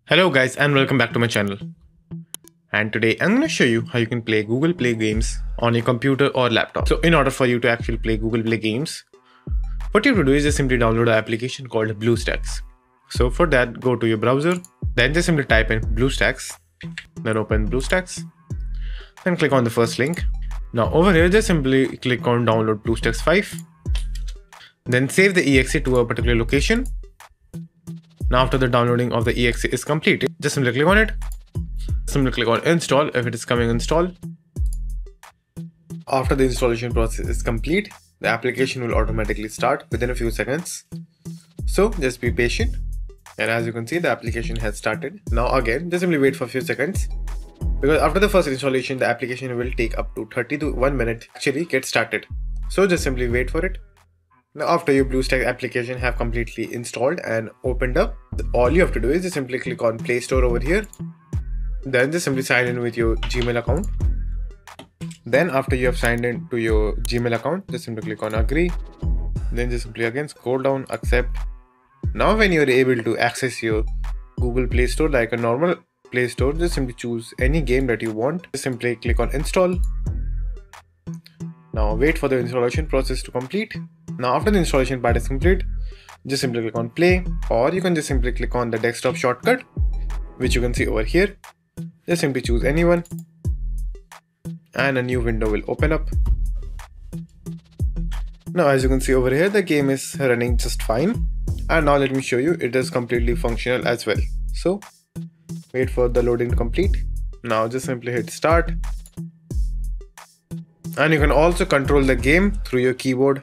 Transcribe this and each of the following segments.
Hello guys and welcome back to my channel. And today I'm going to show you how you can play Google Play games on your computer or laptop. So in order for you to actually play Google Play games, what you have to do is just simply download an application called BlueStacks. So for that, go to your browser, then just simply type in BlueStacks, then open BlueStacks, then click on the first link. Now over here, just simply click on download BlueStacks 5, then save the exe to a particular location. Now after the downloading of the exe is completed, just simply click on it. Simply click on install if it is coming install. After the installation process is complete, the application will automatically start within a few seconds. So just be patient. And as you can see, the application has started. Now again, just simply wait for a few seconds, because after the first installation, the application will take up to 30 to 1 minute to actually get started. So just simply wait for it. Now after your BlueStacks application have completely installed and opened up, all you have to do is just simply click on Play Store over here. Then just simply sign in with your Gmail account. Then after you have signed in to your Gmail account, just simply click on Agree. Then just simply again scroll down, Accept. Now when you are able to access your Google Play Store like a normal Play Store, just simply choose any game that you want. Just simply click on Install. Now wait for the installation process to complete. Now after the installation part is complete, just simply click on Play, or you can just simply click on the desktop shortcut, which you can see over here. Just simply choose anyone and a new window will open up. Now as you can see over here, the game is running just fine. And now let me show you, it is completely functional as well. So wait for the loading to complete. Now just simply hit start. And you can also control the game through your keyboard,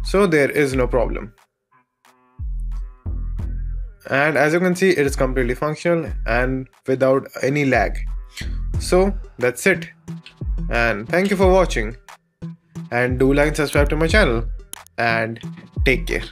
so there is no problem. And as you can see, it is completely functional and without any lag. So that's it. And thank you for watching. And do like and subscribe to my channel. And take care.